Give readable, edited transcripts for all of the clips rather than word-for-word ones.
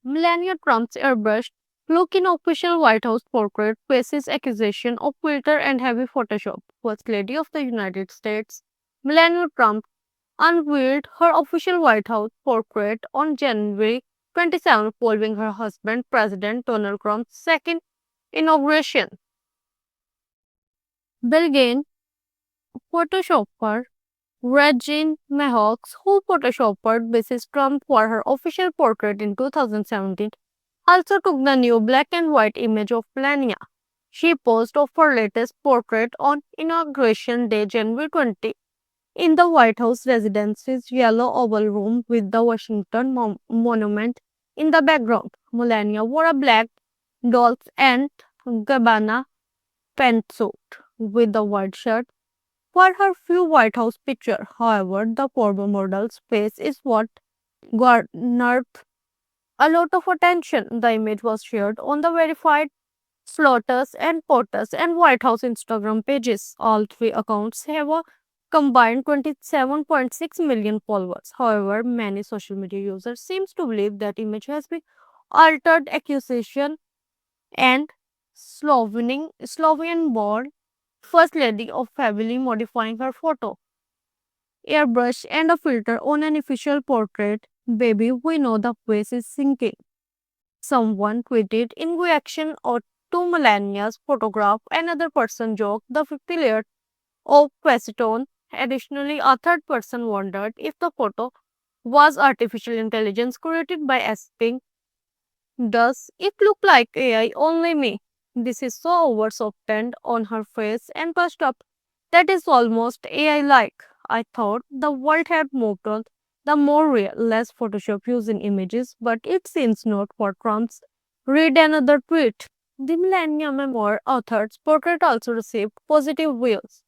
Melania Trump's airbrushed look in official White House portrait faces accusation of filter and heavy Photoshop. First Lady of the United States, Melania Trump, unveiled her official White House portrait on January 27 following her husband, President Donald Trump's second inauguration. Belgian Photoshopper Regine Mahawks, who photoshopped Mrs. Trump for her official portrait in 2017, also took the new black and white image of Melania. She posed of her latest portrait on Inauguration Day, January 20, in the White House residence's yellow oval room with the Washington Monument in the background. Melania wore a black Dolce and Gabbana pantsuit with a white shirt for her few White House pictures. However, the former model's face is what garnered a lot of attention. The image was shared on the verified Slotters and POTUS and White House Instagram pages. All three accounts have a combined 27.6 million followers. However, many social media users seems to believe that image has been altered, accusation and Slovenian born First Lady of heavily modifying her photo, airbrush and a filter on an official portrait. Baby, we know the face is sinking. Someone tweeted in reaction to Melania's photograph. Another person joked the 50 layer of acetone. Additionally, a third person wondered if the photo was artificial intelligence created by Asping. Does it look like AI? Only me. This is so over softened on her face and pushed up that is almost AI like. I thought the world had moved on the more real, less Photoshop using images, but it seems not for Trump's. Read another tweet. The Millennium Memoir author's portrait also received positive reviews.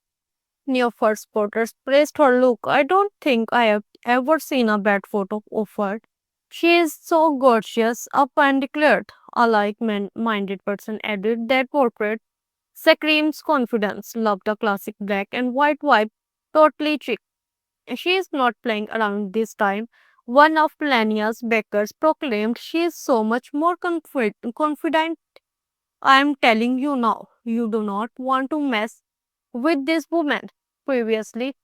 New first photos praised her look. I don't think I have ever seen a bad photo of her. She is so gorgeous, up and declared. A like-minded person added that portrait screams confidence. Love the classic black and white vibe. Totally chic. She is not playing around this time. One of Melania's backers proclaimed she is so much more confident. I am telling you now, you do not want to mess with this woman. Previously,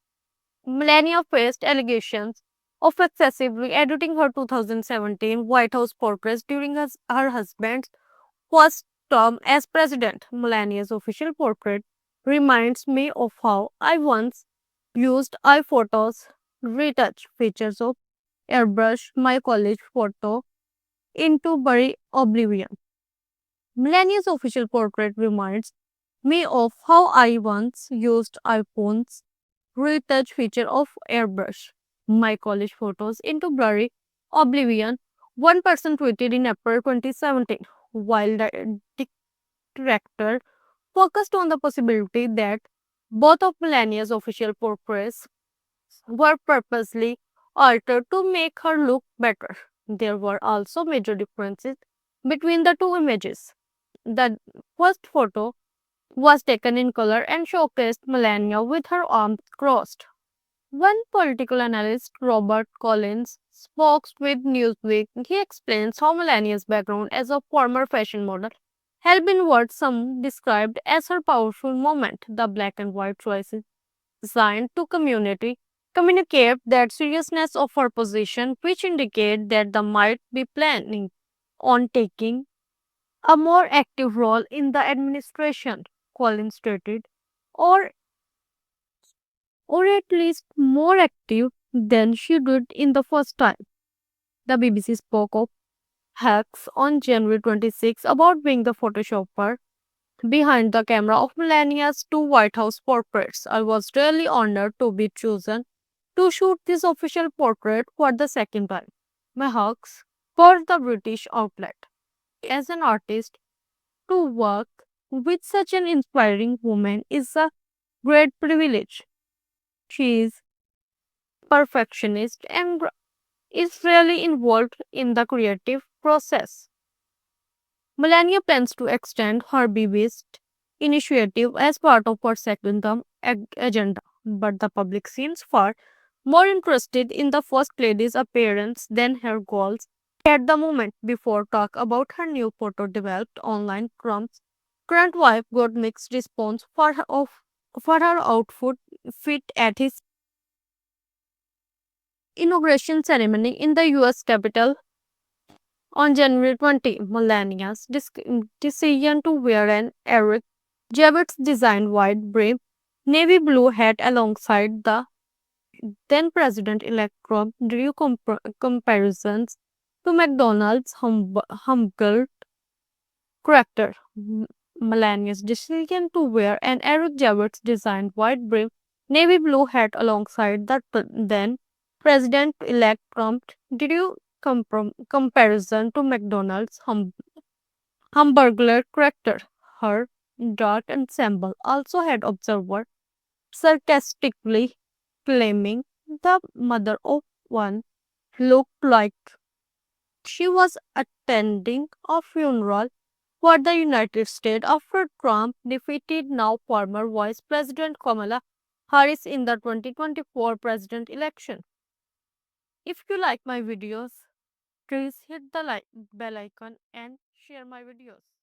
Melania faced allegations of excessively editing her 2017 White House portraits during her husband's first term as president. Melania's official portrait reminds me of how I once used iPhotos retouch features of airbrush my college photo into blurry oblivion. Melania's official portrait reminds me of how I once used iPhone's retouch feature of airbrush my college photos into blurry oblivion. One person tweeted in April 2017, while the director focused on the possibility that both of Melania's official portraits were purposely altered to make her look better. There were also major differences between the two images. The first photo was taken in color and showcased Melania with her arms crossed. One political analyst, Robert Collins, spoke with Newsweek. He explains how Melania's background as a former fashion model had been what some described as her powerful moment. The black and white choices designed to communicate that seriousness of her position, which indicate that the might be planning on taking a more active role in the administration, Collins stated, or or at least more active than she did in the first time. The BBC spoke of Hacks on January 26 about being the photoshopper behind the camera of Melania's two White House portraits. I was really honored to be chosen to shoot this official portrait for the second time. My hugs for the British outlet. As an artist, to work with such an inspiring woman is a great privilege. She is perfectionist and is really involved in the creative process. Melania plans to extend her Be-Beast initiative as part of her second term agenda, but the public seems far more interested in the First Lady's appearance than her goals. At the moment before talk about her new photo developed online, Trump's current wife got mixed response for her outfit fit at his inauguration ceremony in the US Capitol on January 20. Melania's decision to wear an Eric Javits designed wide brim navy blue hat alongside the then President elect Trump drew comparisons to McDonald's humble character. Melania's decision to wear an Eric Javits designed wide brim navy blue hat alongside the then President elect Trump drew comparison to McDonald's hamburger character. Her dark ensemble also had observer sarcastically claiming the mother of one looked like she was attending a funeral for the United States after Trump defeated now former Vice President Kamala Harris in the 2024 president election. If you like my videos, please hit the bell icon and share my videos.